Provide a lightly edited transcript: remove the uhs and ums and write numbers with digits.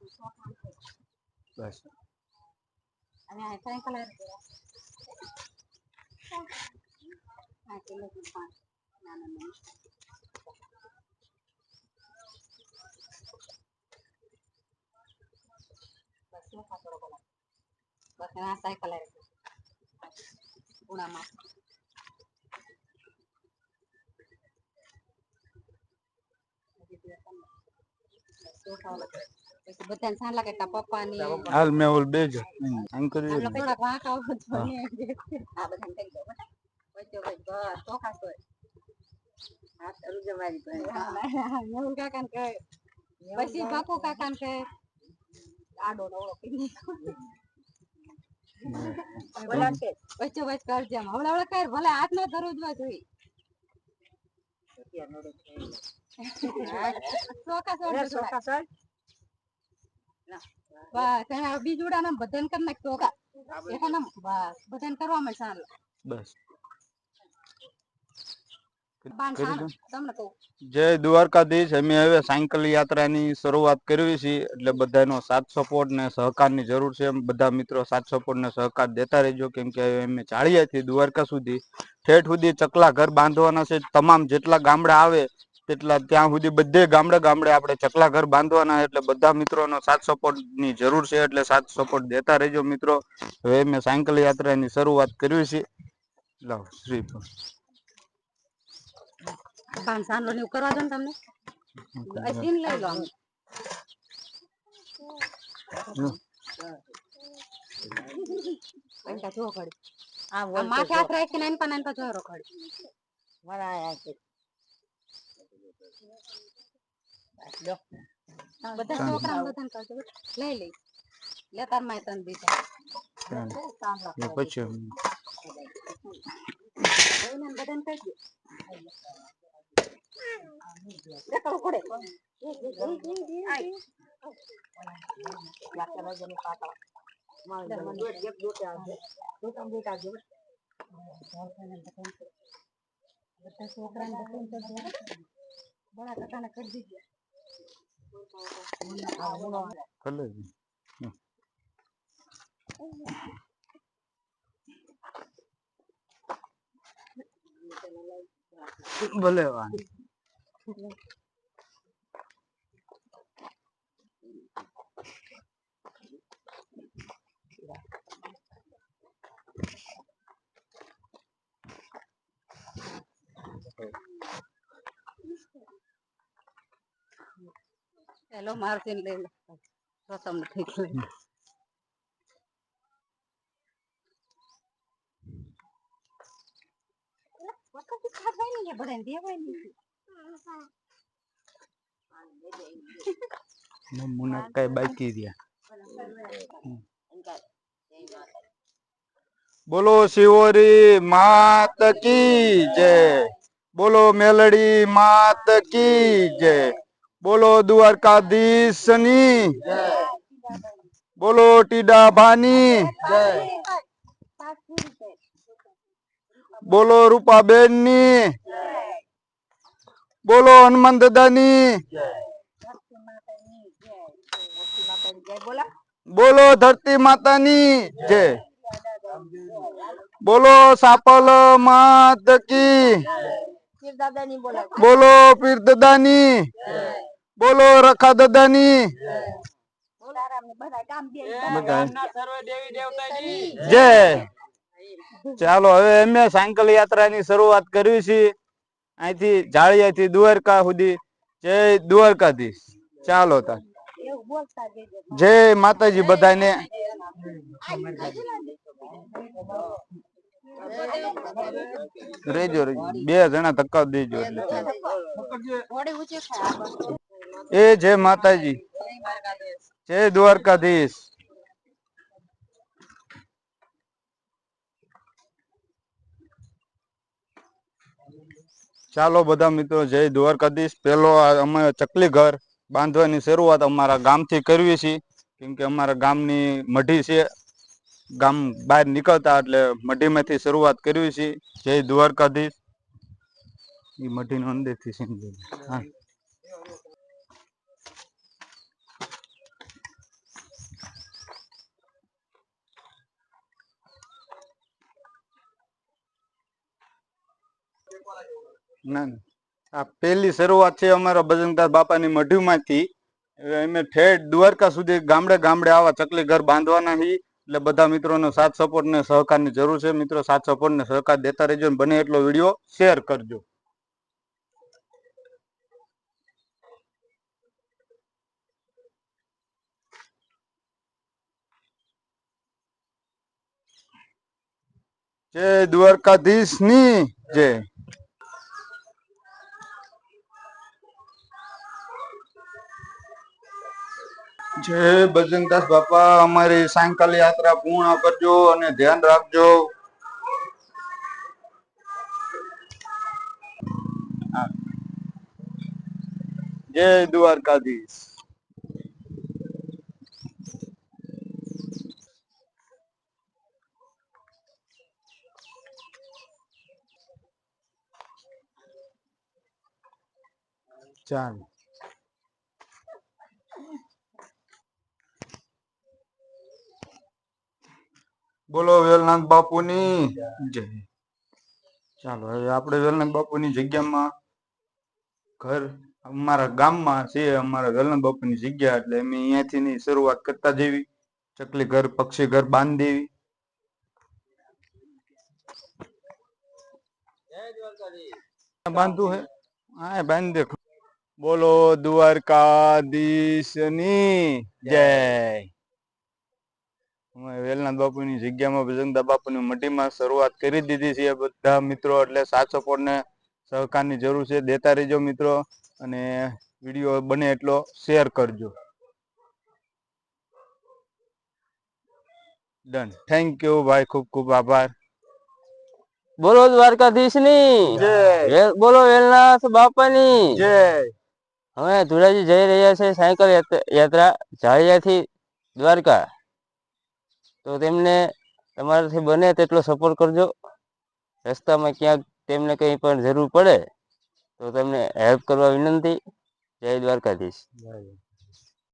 બસ અને આ કઈ કલર આ કિલો 5 નાના નાના બસ નો પાતળો કલર બસ આ સાઈ કલર ઉડામાં બધાને સારા લાગે તા પપ્પાની હાલ મેહુલ બેજો આમ કરી આમ લોકો થોડા વાંક આવો જોઈએ આ બધાને કહી દો વચ્ચે બસ ચોખા સોય હાથ અરુજવારી ભાઈ મેહુલ કાકાને કહે પછી બાપુ કાકાને કહે આડો નવળો કરી બોલા કે વચ્ચે વચ્ચે કરજે હવળા હવળા કર ભલે હાથ ન ધરવું જોઈએ ચોખા સોય બસ એના બીજુડા ને બધાને કરી નાખ ચોખા એના બસ બધાને કરવા મળે સારું બસ જય દ્વારકાધીશ અમે હવે સાયકલ યાત્રાની શરૂઆત કરવી છે એટલે બધાનો સાથ સપોર્ટ ને સહકારની જરૂર છે બધા મિત્રો સાથ સપોર્ટ ને સહકાર દેતા રહેજો કેમ કે અમે ચાળિયાથી દ્વારકા સુધી ઠેઠ સુધી ચકલા ઘર બાંધવાના છે તમામ જેટલા ગામડા આવે તેટલા ત્યાં સુધી બધે ગામડે ગામડે આપણે ચકલા ઘર બાંધવાના એટલે બધા મિત્રોનો સાથ સપોર્ટ ની જરૂર છે એટલે સાથ સપોર્ટ દેતા રહેજો મિત્રો હવે અમે સાયકલ યાત્રાની શરૂઆત કરવી છે લાવ શ્રી પાંચસો ને કરવા દો ને તમને સીન લઈ લો અંકા જો ખડી આ માથે હાથ રાખીને એન પણ જો રખડી વરાયા છે બધા છોકરા બધાને કરજો લઈ લઈ લેતાર માં તન દીધા પછી બધાને કરજો દેખો કોડે બડા કટાને કરી દીધે ભલે હેલો મારતીન લઈ લો તો તમને ઠીક લાગે વખત ખાવાય ને બધાને દેવાય ને મુના કઈ બાકી રહ્યા બોલો શિવોરી માત કી જય બોલો મેલડી માત કી જય બોલો દ્વારકાધીશની જય બોલો ટીડાભાની જય બોલો રૂપાબેન ની બોલો હનુમાન દાદાની બોલો ધરતી માતાની જય બોલો સાપલ માત કી બોલો પીર દાદાની બોલો રખા દાદાની જય ચાલો હવે અમે સાયકલ યાત્રાની શરૂઆત કરવી છે અહીંથી જાળિયાથી દ્વારકા સુધી જય દ્વારકાધીશ ચાલો તાર જય માતાજી બધાને રેજો બે જણા ધક્કા દેજો એ જય માતાજી જય દ્વારકાધીશ ચાલો બધા મિત્રો જય દ્વારકાધીશ પેલો અમે ચકલી ઘર બાંધવાની શરૂઆત અમારા ગામથી કરવી છે કેમ કે અમારા ગામની મઢી છે ગામ બહાર નીકળતા એટલે મઢીમાંથી શરૂઆત કરવી છે જય દ્વારકાધીશ એ મઢીનો અંદરથી સમજી હા ના ના. આ પહેલી શરૂઆત છે અમારા બજરંગદાસ બાપાની મઢીમાંથી. હવે અમે ઠેઠ દ્વારકા સુધી ગામડે ગામડે આવા ચકલી ઘર બાંધવાના છીએ. એટલે બધા મિત્રોનો સાથ સપોર્ટ ને સહકારની જરૂર છે. મિત્રો સાથ સપોર્ટ ને સહકાર દેતા રહેજો અને બને એટલો વિડીયો શેર કરજો. જય દ્વારકાધીશ ની જય. જય બજરંગદાસ બાપા, અમારી સાયંકાલ યાત્રા પૂર્ણ કરજો અને ધ્યાન રાખજો. જય દ્વારકાધીશ. ચાલ બોલો વેલનાથ બાપુની જય. ચાલો હવે આપણે વેલનાથ બાપુની જગ્યામાં ઘર અમારા ગામમાં છે. અમારા વેલનાથ બાપુની જગ્યા એટલે અમે અહીંયાથી શરૂઆત કરતા જેવી ચકલી ઘર પક્ષી ઘર બાંધી દેવી બાંધવું હે. હા બાંધી દે. બોલો દ્વારકાધીશની જય. અમે વેલનાથ બાપુની જગ્યામાં બજરંગદાસ બાપુની મઢીમાં શરૂઆત કરી દીધી છે. બધા મિત્રો એટલે સાથ સપોર્ટ ને સહકારની જરૂર છે. દેતા રહેજો મિત્રો અને વિડીયો બને એટલો શેર કરજો. ડન. થેન્ક યુ ભાઈ, ખૂબ ખૂબ આભાર. બોલો દ્વારકાધીશ ની જય. બોલો વેલનાથ બાપાની જય. અમે ધોરાજી જઈ રહ્યા છે સાયકલ યાત્રા ઝાડિયાથી દ્વારકા. તો તેમને તમારાથી બને તેટલો સપોર્ટ કરજો. રસ્તામાં ક્યાંક તેમને કંઈ પણ જરૂર પડે તો તેમને હેલ્પ કરવા વિનંતી. જય દ્વારકાધીશ.